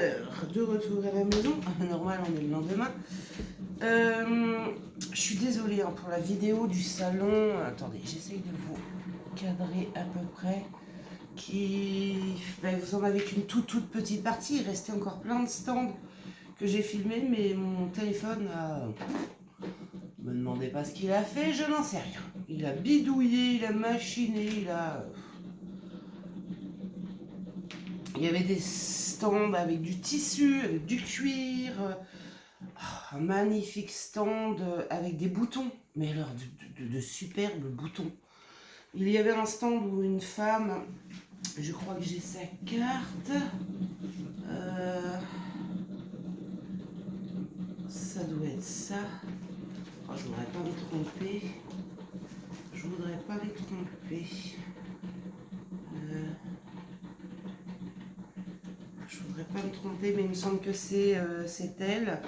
Alors, de retour à la maison. Normal, on est le lendemain. Je suis désolée hein, pour la vidéo du salon. Attendez, j'essaye de vous cadrer à peu près. Vous en avez qu'une toute petite partie. Il restait encore plein de stands que j'ai filmés, mais mon téléphone a... Me demandez pas ce qu'il a fait, je n'en sais rien. Il a bidouillé, il a machiné, il a... Il y avait des stands avec du tissu, avec du cuir, un magnifique stand avec des boutons, mais alors de superbes boutons. Il y avait un stand où une femme, je crois que j'ai sa carte, ça doit être ça. Oh, je voudrais pas me tromper. Je voudrais pas les tromper. Je voudrais pas me tromper, mais il me semble que c'est elle.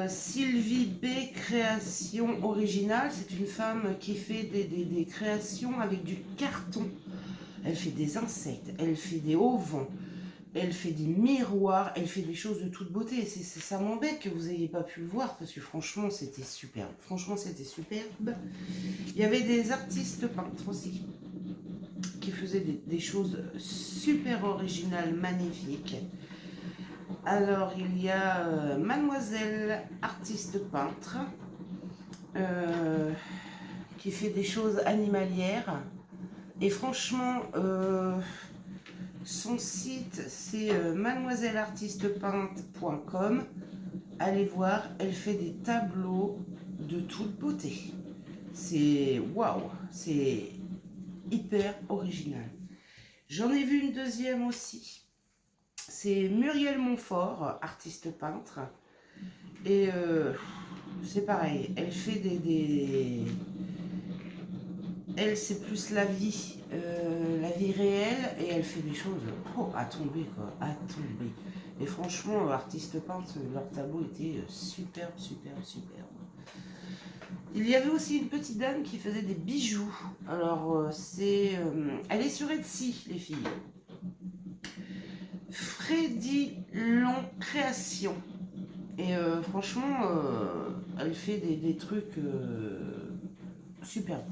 Sylvie B. Création Originale, c'est une femme qui fait des créations avec du carton. Elle fait des insectes, elle fait des auvents, elle fait des miroirs, elle fait des choses de toute beauté. Ça m'embête que vous n'ayez pas pu le voir parce que franchement c'était superbe. Franchement c'était superbe. Il y avait des artistes peintres aussi qui faisaient des choses super originales, magnifiques. Alors, il y a Mademoiselle artiste peintre qui fait des choses animalières. Et franchement, son site, c'est mademoiselleartistepeintre.com. Allez voir, elle fait des tableaux de toute beauté. C'est waouh, c'est hyper original. J'en ai vu une deuxième aussi. C'est Muriel Montfort, artiste peintre. Et c'est pareil, elle fait Elle, c'est plus la vie réelle, et elle fait des choses à tomber, quoi, à tomber. Et franchement, artiste peintre, leur tableau était superbe, superbe, superbe. Il y avait aussi une petite dame qui faisait des bijoux. Alors, elle est sur Etsy, les filles. Freddy Long Création. Et franchement, elle fait des trucs superbes.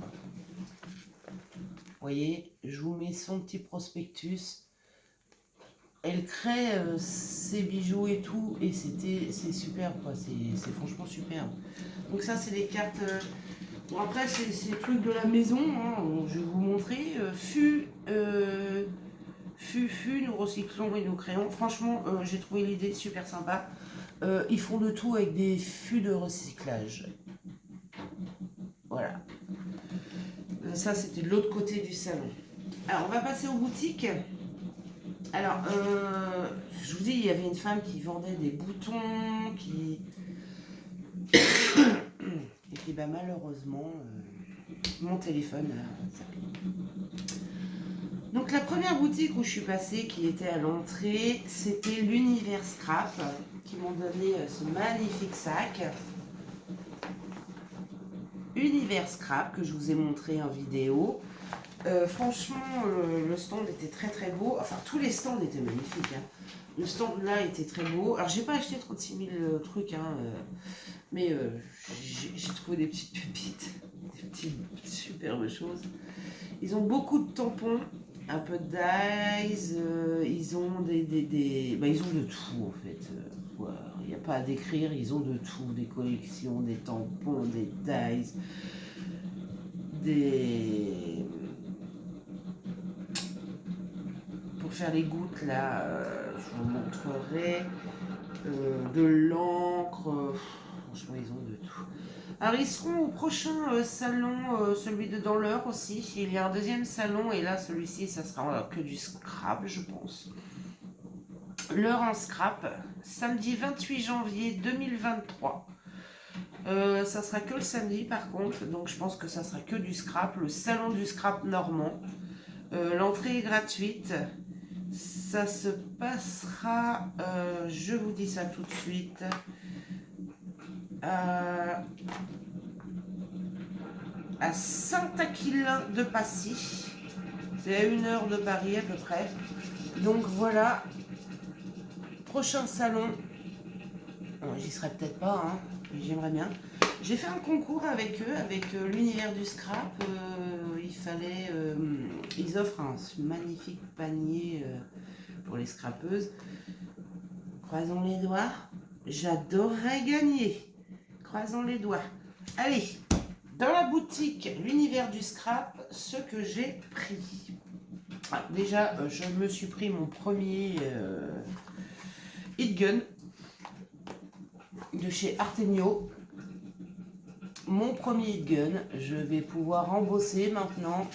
Vous voyez, je vous mets son petit prospectus. Elle crée ses bijoux et tout, et c'est superbe, quoi. C'est franchement superbe. Donc ça, c'est des cartes. Bon, après, c'est des trucs de la maison. Hein, je vais vous montrer. Nous recyclons et nous créons. Franchement, j'ai trouvé l'idée super sympa. Ils font de tout avec des fûts de recyclage. Voilà. Ça, c'était de l'autre côté du salon. Alors, on va passer aux boutiques. Alors, je vous dis, il y avait une femme qui vendait des boutons, et puis, bah, malheureusement, mon téléphone a zappé. Donc, la première boutique où je suis passée, qui était à l'entrée, c'était l'Univers Scrap, qui m'ont donné ce magnifique sac. Univers Scrap, que je vous ai montré en vidéo. Franchement, le stand était très très beau. Enfin, tous les stands étaient magnifiques. Hein. Le stand là était très beau. Alors, j'ai pas acheté 36 000 trucs, hein, mais j'ai trouvé des petites pépites, des petites superbes choses. Ils ont beaucoup de tampons, un peu de dies, ils ont ils ont de tout en fait. Il n'y a pas à décrire, ils ont de tout, des collections, des tampons, des dies, pour faire les gouttes là, je vous montrerai, de l'encre, franchement ils ont de tout. Alors ils seront au prochain salon, celui de dans l'heure aussi, il y a un deuxième salon et là celui-ci ça sera que du scrap je pense. L'heure en scrap, samedi 28 janvier 2023. Ça sera que le samedi par contre, donc je pense que ça sera que du scrap, le salon du scrap normand. L'entrée est gratuite. Ça se passera, je vous dis ça tout de suite, à Saint-Aquilin de Passy. C'est à 1 heure de Paris à peu près. Donc voilà. prochain salon, j'y serai peut-être pas, hein, mais j'aimerais bien. J'ai fait un concours avec eux, avec l'univers du scrap. Il fallait, ils offrent un magnifique panier pour les scrapeuses. Croisons les doigts. J'adorerais gagner. Croisons les doigts. Allez, dans la boutique l'univers du scrap, ce que j'ai pris. Ah, déjà, je me suis pris mon premier Heat Gun de chez Artemio. Mon premier Heat Gun, je vais pouvoir embosser maintenant.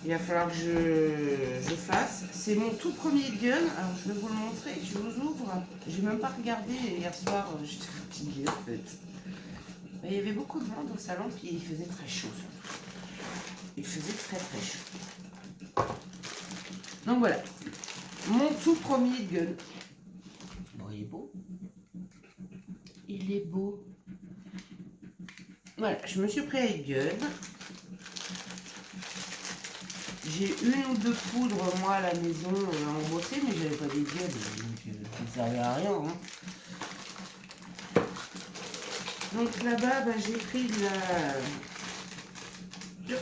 Il va falloir que je fasse. C'est mon tout premier Heat Gun. Alors je vais vous le montrer. Je vous ouvre. J'ai même pas regardé hier soir. J'étais fatiguée en fait. Il y avait beaucoup de monde au salon puis il faisait très chaud. Il faisait très très chaud. Donc voilà. Mon tout premier Heat Gun. Bon, il est beau. Il est beau. Voilà, je me suis pris un Heat Gun. J'ai une ou deux poudres, moi, à la maison, à embosser, mais j'avais pas des gueules, donc ça ne servait à rien. Hein. Donc là-bas, bah, j'ai pris de la...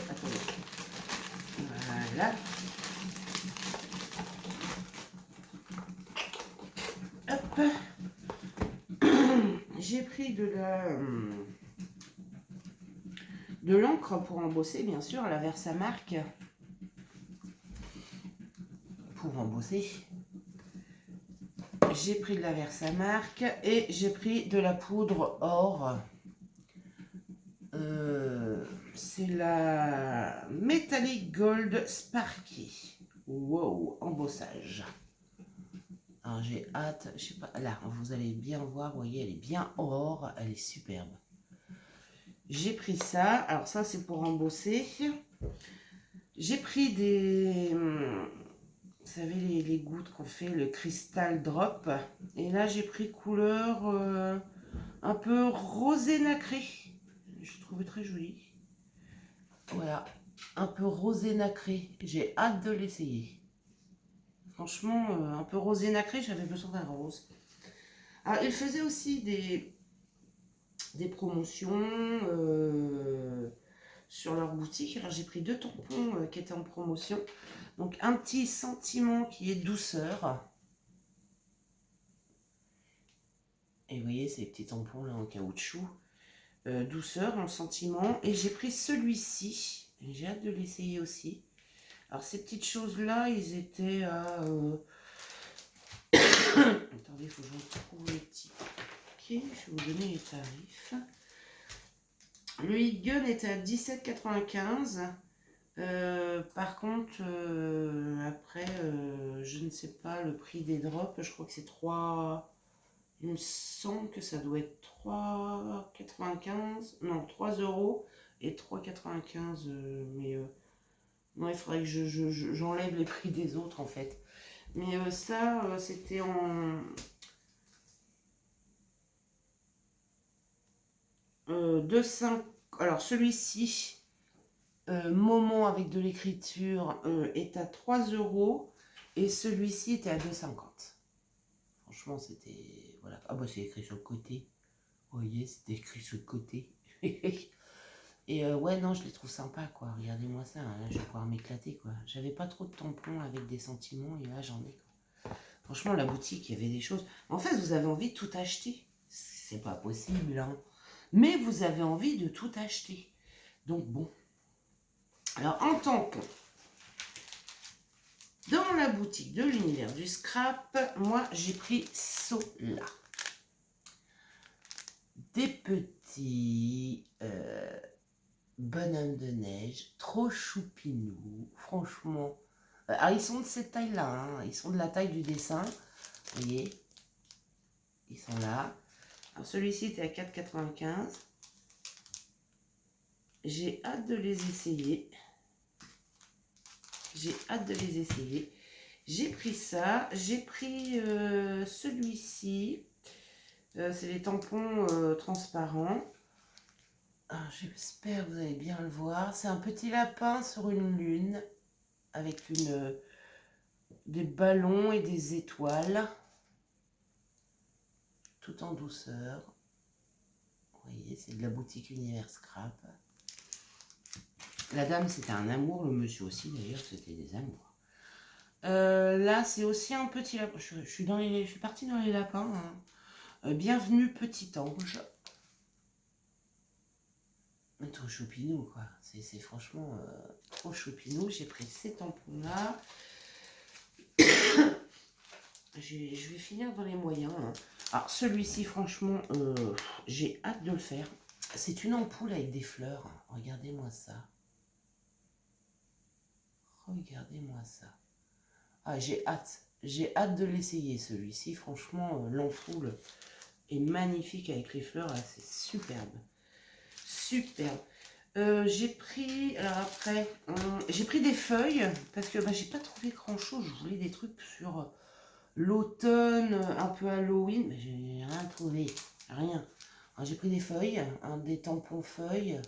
Attendez. Voilà. Hop. J'ai pris de l'encre pour embosser, bien sûr, la Versamark. Pour embosser. J'ai pris de la Versamark et j'ai pris de la poudre or. C'est la Metallic Gold Sparky. Wow, embossage. Alors j'ai hâte, je sais pas, là, vous allez bien voir, vous voyez, elle est bien or, elle est superbe. J'ai pris ça, alors ça c'est pour embosser. J'ai pris des... Vous savez, les gouttes qu'on fait, le Crystal Drop. Et là, j'ai pris couleur un peu rosé nacré. Je trouve très joli. Voilà, un peu rosé nacré. J'ai hâte de l'essayer. Franchement, un peu rosé nacré, j'avais besoin d'un rose. Alors, il faisait aussi des promotions sur leur boutique. Alors, j'ai pris 2 tampons qui étaient en promotion. Donc un petit sentiment qui est douceur. Et vous voyez ces petits tampons là en caoutchouc. Douceur en sentiment. Et j'ai pris celui-ci. J'ai hâte de l'essayer aussi. Alors ces petites choses là, ils étaient à... Attendez, il faut que je retrouve les tickets. Je vais vous donner les tarifs. Le Heat Gun était à 17,95 €. Par contre, après, je ne sais pas le prix des drops. Je crois que c'est 3. Il me semble que ça doit être 3,95. Non, 3 € et 3,95. Mais non, il faudrait que j'enlève les prix des autres en fait. Mais ça, c'était en 2,5. Alors celui-ci. Moment avec de l'écriture est à 3 € et celui-ci était à 2,50 €. Franchement, c'était... Voilà. Ah bah c'est écrit sur le côté. Vous voyez, c'était écrit sur le côté. Et ouais, non, je les trouve sympas, quoi. Regardez-moi ça, hein, je vais pouvoir m'éclater, quoi. J'avais pas trop de tampons avec des sentiments et là, j'en ai, quoi. Franchement, la boutique, il y avait des choses... En fait, vous avez envie de tout acheter. C'est pas possible, hein. Mais vous avez envie de tout acheter. Donc, bon... Alors, en tampon, dans la boutique de l'univers du scrap, moi, j'ai pris ceux-là. Des petits bonhommes de neige, trop choupinous, franchement. Alors, ils sont de cette taille-là, hein, ils sont de la taille du dessin. Vous voyez, ils sont là. Alors, celui-ci était à 4,95 €. J'ai hâte de les essayer. J'ai hâte de les essayer. J'ai pris ça. J'ai pris celui-ci. C'est les tampons transparents. J'espère que vous allez bien le voir. C'est un petit lapin sur une lune avec des ballons et des étoiles. tout en douceur. Vous voyez, c'est de la boutique Univers Scrap. La dame, c'était un amour, le monsieur aussi, d'ailleurs, c'était des amours. Là, c'est aussi un petit lapin. Je suis partie dans les lapins. Hein. Bienvenue, petit ange. Trop choupinou, quoi. C'est franchement trop choupinou. J'ai pris ces tampons-là. Je vais finir dans les moyens. Hein. Alors, celui-ci, franchement, j'ai hâte de le faire. C'est une ampoule avec des fleurs. Regardez-moi ça. Regardez-moi ça. Ah, j'ai hâte. J'ai hâte de l'essayer, celui-ci. Franchement, l'ampoule est magnifique avec les fleurs. C'est superbe. Superbe. J'ai pris, alors après, j'ai pris des feuilles parce que j'ai pas trouvé grand chose. Je voulais des trucs sur l'automne, un peu Halloween, mais j'ai rien trouvé, rien. J'ai pris des feuilles, des tampons feuilles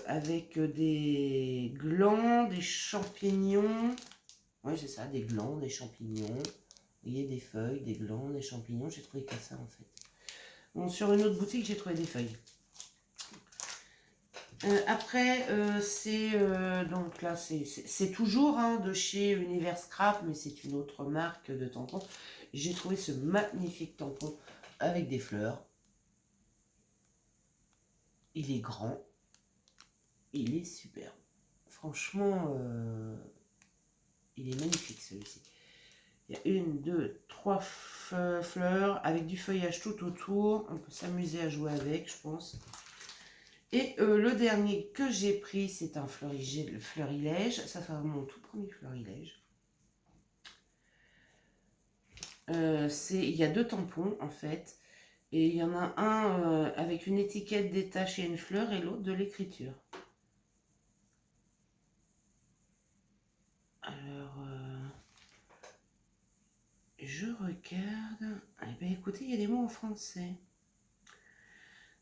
avec des glands, des champignons. Oui, c'est ça, des glands, des champignons. Vous voyez, des feuilles, des glands, des champignons. J'ai trouvé que ça en fait. Bon, sur une autre boutique, j'ai trouvé des feuilles. Après, donc là, c'est toujours de chez Univers Scrap, mais c'est une autre marque de tampons. J'ai trouvé ce magnifique tampon avec des fleurs. Il est grand. Il est superbe. Franchement, il est magnifique celui-ci. Il y a 1, 2, 3 fleurs avec du feuillage tout autour. On peut s'amuser à jouer avec, je pense. Et le dernier que j'ai pris, c'est un fleurilège. Ça sera mon tout premier fleurilège. Il y a 2 tampons en fait. Et il y en a un avec une étiquette détachée et une fleur et l'autre de l'écriture. Alors, je regarde. Eh bien, écoutez, il y a des mots en français.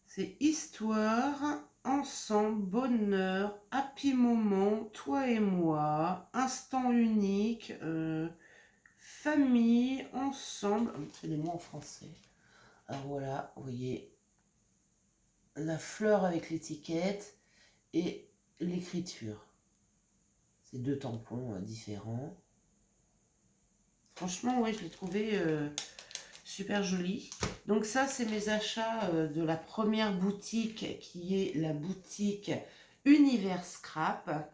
C'est histoire, ensemble, bonheur, happy moment, toi et moi, instant unique, famille, ensemble. C'est des mots en français. Alors voilà, vous voyez la fleur avec l'étiquette et l'écriture. C'est 2 tampons différents. Franchement, ouais, je l'ai trouvé super joli. Donc ça, c'est mes achats de la première boutique qui est la boutique Univers Scrap.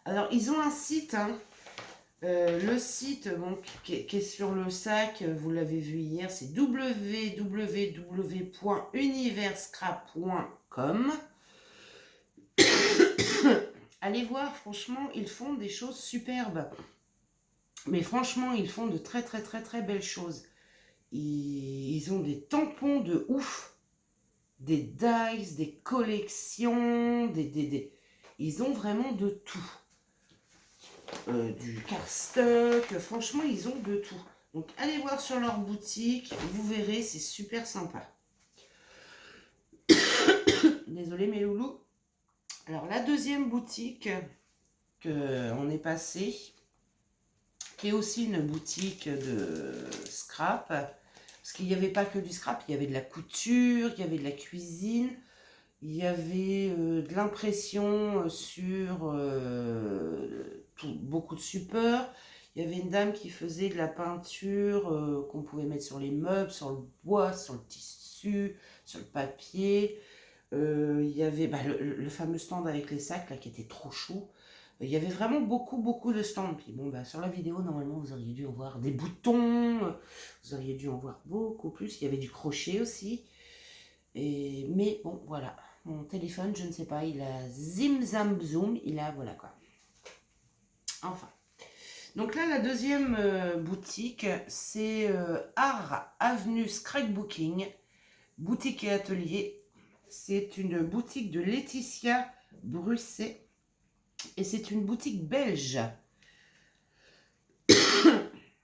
Alors, ils ont un site, hein, le site qui est sur le sac, vous l'avez vu hier, c'est www.universcrap.com. Allez voir, franchement, ils font des choses superbes. Mais franchement, ils font de très très très très belles choses. Ils ont des tampons de ouf, des dies, des collections, ils ont vraiment de tout. Du cardstock, franchement, ils ont de tout. Donc, allez voir sur leur boutique, vous verrez, c'est super sympa. Désolée mes loulous. Alors, la deuxième boutique qu'on est passé, qui est aussi une boutique de scrap, parce qu'il n'y avait pas que du scrap, il y avait de la couture, il y avait de la cuisine, il y avait de l'impression sur beaucoup de supports. Il y avait une dame qui faisait de la peinture qu'on pouvait mettre sur les meubles, sur le bois, sur le tissu, sur le papier. Il y avait le fameux stand avec les sacs là, qui était trop chaud. Il y avait vraiment beaucoup de stands. Puis bon, sur la vidéo, normalement, vous auriez dû en voir des boutons. Vous auriez dû en voir beaucoup plus. Il y avait du crochet aussi. Mais bon, voilà. Mon téléphone, je ne sais pas, il a zim zam zoom. Il a, voilà quoi. Enfin. Donc là, la deuxième boutique, c'est Art Avenue Scrapbooking. Boutique et atelier. C'est une boutique de Laetitia Brusset. Et c'est une boutique belge.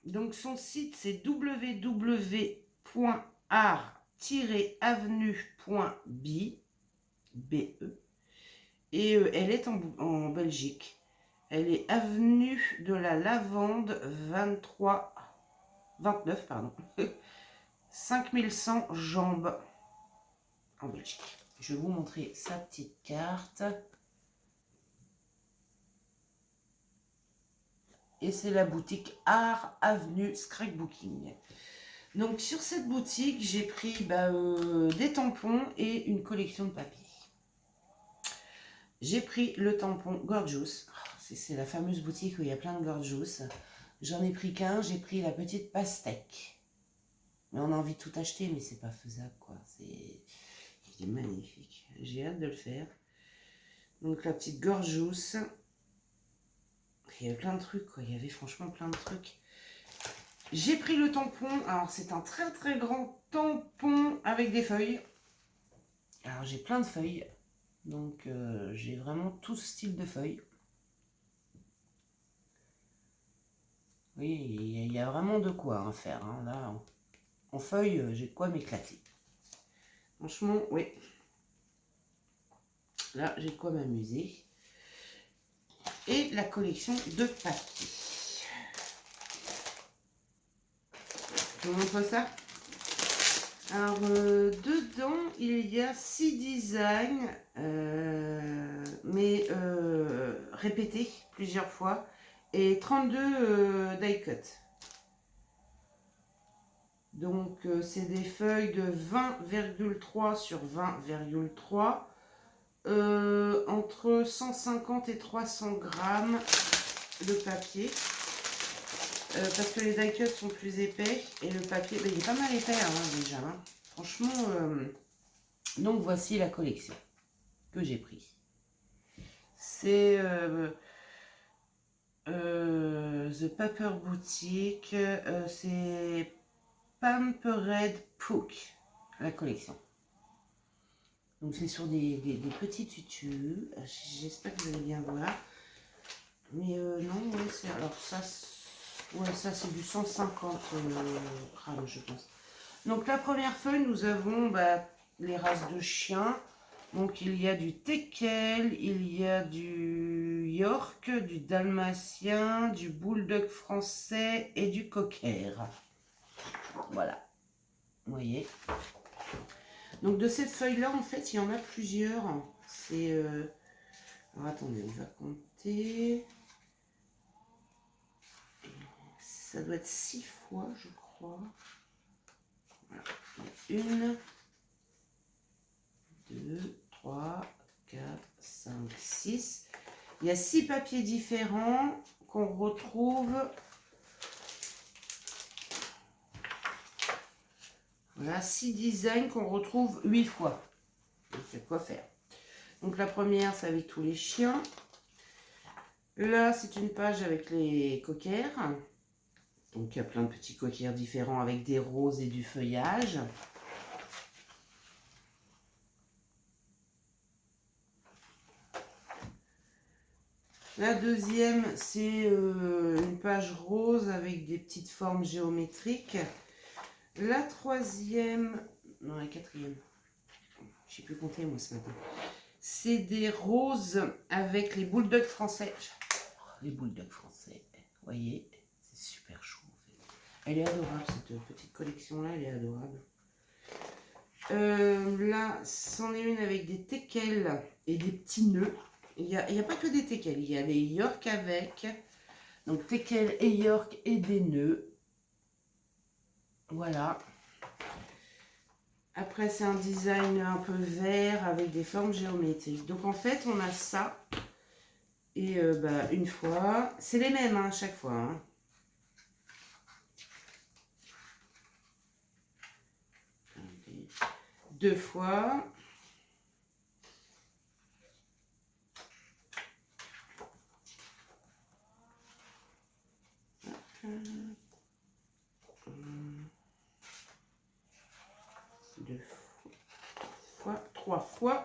Donc son site c'est www.art-avenue.be et elle est en Belgique. Elle est avenue de la Lavande 23 29, pardon. 5100 jambes en Belgique. Je vais vous montrer sa petite carte. Et c'est la boutique Art Avenue Scrapbooking. Donc sur cette boutique, j'ai pris des tampons et une collection de papier. J'ai pris le tampon Gorgeous. C'est la fameuse boutique où il y a plein de Gorgeous. J'en ai pris qu'un, j'ai pris la petite pastèque. Mais on a envie de tout acheter, mais c'est pas faisable, quoi. Il est magnifique. J'ai hâte de le faire. Donc la petite Gorgeous. Il y avait plein de trucs, quoi. Il y avait franchement plein de trucs. J'ai pris le tampon. Alors c'est un très très grand tampon avec des feuilles. Alors j'ai plein de feuilles. Donc j'ai vraiment tout style de feuilles. Oui, il y a vraiment de quoi faire. Hein. Là, en feuilles, j'ai de quoi m'éclater. Franchement, oui. Là, j'ai de quoi m'amuser. Et la collection de papier. Je vous montre ça. Alors, dedans, il y a 6 designs, mais répétés plusieurs fois, et 32 die cut. Donc, c'est des feuilles de 20,3 sur 20,3, entre 150 et 300 grammes de papier. Parce que les die cuts sont plus épais et le papier, il est pas mal épais déjà. Hein. Franchement, donc voici la collection que j'ai prise. C'est The Paper Boutique, c'est Pampered Pook, la collection. Donc c'est sur des petits tutus. J'espère que vous allez bien voir. Mais non, ouais, c'est alors ça. Ouais, ça c'est du 150 grammes, je pense. Donc la première feuille, nous avons les races de chiens. Donc il y a du teckel, il y a du York, du dalmatien, du bulldog français et du cocker. Voilà, vous voyez. Donc de cette feuille-là, en fait, il y en a plusieurs. C'est... Alors attendez, on va compter... Ça doit être 6 fois, je crois. Voilà. 1, 2, 3, 4, 5, 6. Il y a 6 papiers différents qu'on retrouve. Voilà, 6 designs qu'on retrouve 8 fois. Donc, il y a quoi faire. Donc, la première, c'est avec tous les chiens. Là, c'est une page avec les cockers. Donc, il y a plein de petits cockers différents avec des roses et du feuillage. La deuxième, c'est une page rose avec des petites formes géométriques. La troisième, non, la quatrième, je sais plus compter moi ce matin. C'est des roses avec les bulldogs français. J'adore les bulldogs français. Vous voyez, c'est super chaud en fait. Elle est adorable cette petite collection là, elle est adorable. Là, c'en est une avec des teckels et des petits nœuds. Il n'y a pas que des teckels, il y a les York avec. Donc teckels et York et des nœuds. Voilà. Après, c'est un design un peu vert avec des formes géométriques. Donc en fait, on a ça. Et une fois. C'est les mêmes à chaque fois. Hein. Deux fois. Deux fois. Trois fois.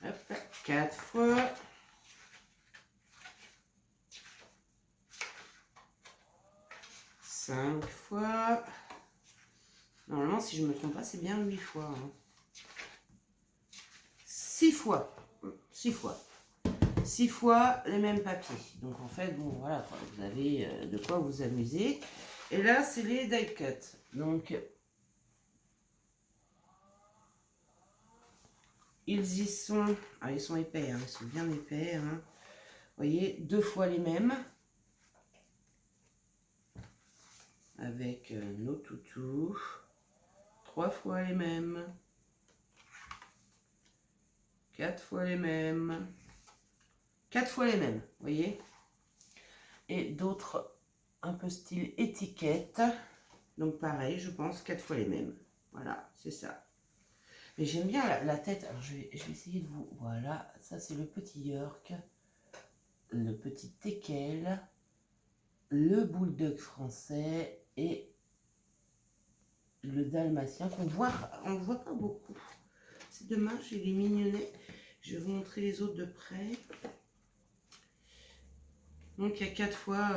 Hop, 4 fois. 5 fois. Normalement, si je ne me trompe pas, c'est bien 8 fois. Hein. 6 fois. 6 fois. 6 fois les mêmes papiers. Donc en fait, bon voilà, quoi, vous avez de quoi vous amuser. Et là, c'est les die cut. Donc, ils y sont... Ah, ils sont épais, hein, ils sont bien épais. Hein. Vous voyez, 2 fois les mêmes. Avec nos toutous. 3 fois les mêmes. 4 fois les mêmes. 4 fois les mêmes, vous voyez. Et d'autres un peu style étiquette. Donc pareil, je pense 4 fois les mêmes. Voilà, c'est ça. Mais j'aime bien la tête. Alors je vais essayer de vous... Voilà, ça c'est le petit York. Le petit teckel. Le bulldog français. Et le dalmatien qu'on voit, on ne voit pas beaucoup. C'est dommage, il est mignonnet. Je vais vous montrer les autres de près. Donc il y a 4 fois...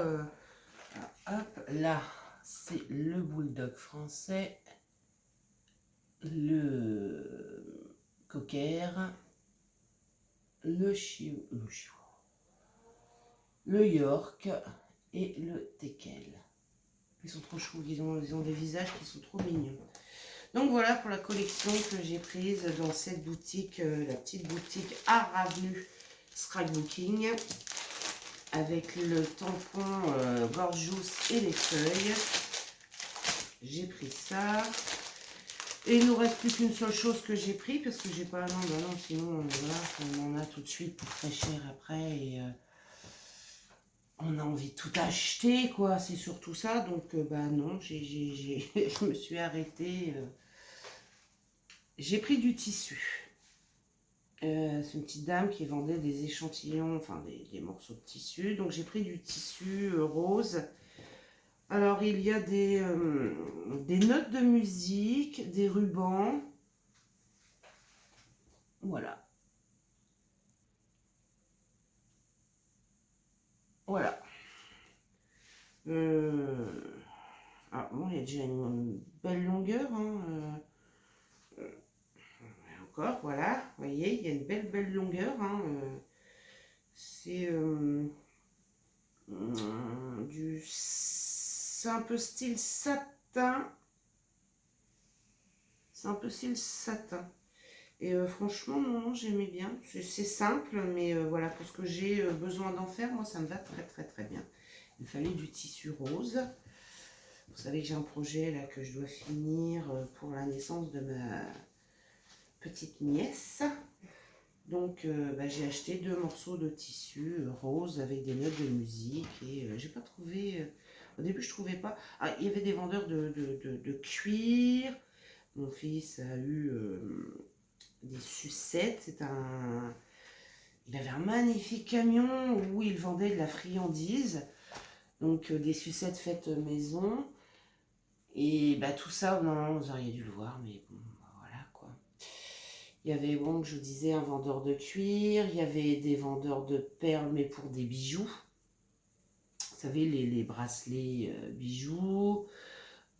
hop, là, c'est le bulldog français. Le cocker. Le York et le teckel. Ils sont trop chauds, ils ont des visages qui sont trop mignons. Donc voilà pour la collection que j'ai prise dans cette boutique, la petite boutique Art Avenue Scrapbooking, avec le tampon Gorgeous et les feuilles. J'ai pris ça. Et il nous reste plus qu'une seule chose que j'ai pris, parce que j'ai pas... Non, bah non, sinon, voilà, on en a tout de suite pour très cher après, et on a envie de tout acheter, quoi, c'est surtout ça, donc, bah non, je me suis arrêtée. J'ai pris du tissu. C'est une petite dame qui vendait des échantillons, enfin, des morceaux de tissu, donc j'ai pris du tissu rose. Alors, il y a des notes de musique, des rubans. Voilà. Voilà. Ah bon, il y a déjà une belle longueur. Hein, encore, voilà. Vous voyez, il y a une belle longueur. Hein, c'est un peu style satin. C'est un peu style satin. Et franchement, non, j'aimais bien. C'est simple, mais voilà, pour ce que j'ai besoin d'en faire, moi, ça me va très bien. Il fallait du tissu rose. Vous savez que j'ai un projet là que je dois finir pour la naissance de ma petite nièce. Donc, bah, j'ai acheté 2 morceaux de tissu rose avec des notes de musique. Et j'ai pas trouvé... au début, je trouvais pas... Ah, il y avait des vendeurs de cuir. Mon fils a eu... des sucettes, il avait un magnifique camion où il vendait de la friandise, donc des sucettes faites maison, et bah tout ça, non, vous auriez dû le voir, mais bon, bah, voilà quoi. Il y avait, bon, je vous disais, un vendeur de cuir, il y avait des vendeurs de perles, mais pour des bijoux, vous savez, les bracelets bijoux.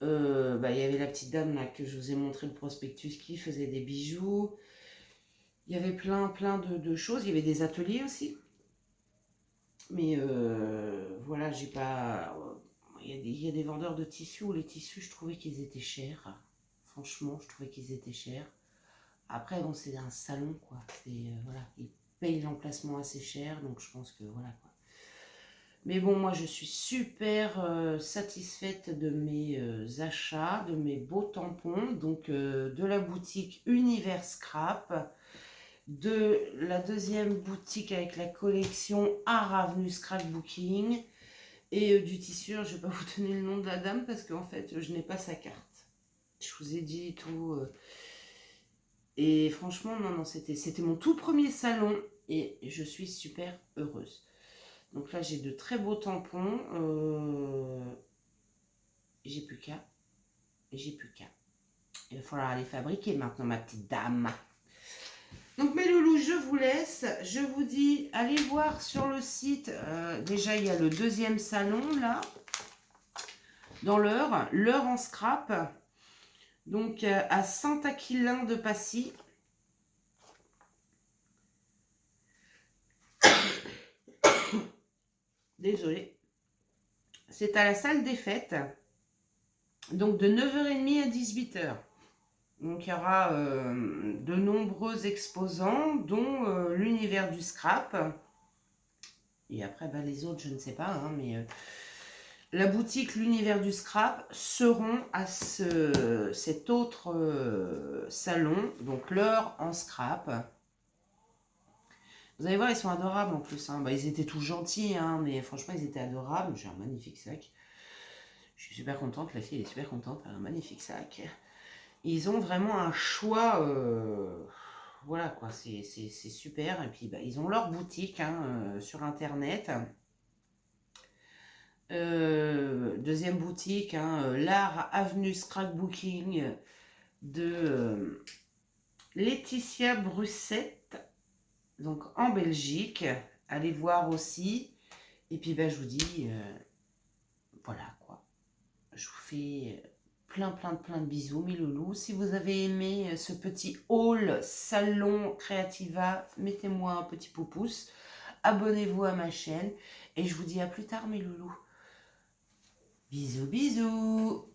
Bah, il y avait la petite dame là que je vous ai montré le prospectus qui faisait des bijoux. Il y avait plein de choses. Il y avait des ateliers aussi. Mais voilà, j'ai pas... Il y a des vendeurs de tissus où les tissus, je trouvais qu'ils étaient chers. Franchement, je trouvais qu'ils étaient chers. Après, bon, c'est un salon, quoi. Voilà, ils payent l'emplacement assez cher, donc je pense que voilà, quoi. Mais bon, moi, je suis super satisfaite de mes achats, de mes beaux tampons. Donc, de la boutique Univers Scrap, de la deuxième boutique avec la collection Art Avenue Scrapbooking, et du tissu. Je ne vais pas vous donner le nom de la dame parce qu'en fait, je n'ai pas sa carte. Je vous ai dit tout. Et franchement, non, c'était mon tout premier salon et je suis super heureuse. Donc là, j'ai de très beaux tampons. J'ai plus qu'à. J'ai plus qu'à. Il va falloir les fabriquer maintenant, ma petite dame. Donc mes loulous, je vous laisse. Je vous dis, allez voir sur le site. Déjà, il y a le deuxième salon, là. Dans l'heure en scrap. Donc, à Saint-Aquilin de Passy. Désolée. C'est à la salle des fêtes. Donc de 9h30 à 18h. Donc il y aura de nombreux exposants, dont l'univers du scrap. Et après, bah, les autres, je ne sais pas, hein, mais la boutique L'Univers du Scrap seront à cet autre salon, donc l'heure en scrap. Vous allez voir, ils sont adorables en plus. Hein. Bah, ils étaient tous gentils, hein, mais franchement, ils étaient adorables. J'ai un magnifique sac. Je suis super contente, la fille est super contente, elle a un magnifique sac. Ils ont vraiment un choix, voilà quoi, c'est super. Et puis bah, ils ont leur boutique hein, sur internet. Deuxième boutique, hein, l'art avenue Scrapbooking de Laetitia Brussette, donc en Belgique. Allez voir aussi. Et puis bah, je vous dis, voilà quoi. Je vous fais plein de bisous, mes loulous. Si vous avez aimé ce petit haul salon Creativa, mettez-moi un petit pouce. Abonnez-vous à ma chaîne. Et je vous dis à plus tard, mes loulous. Bisous, bisous.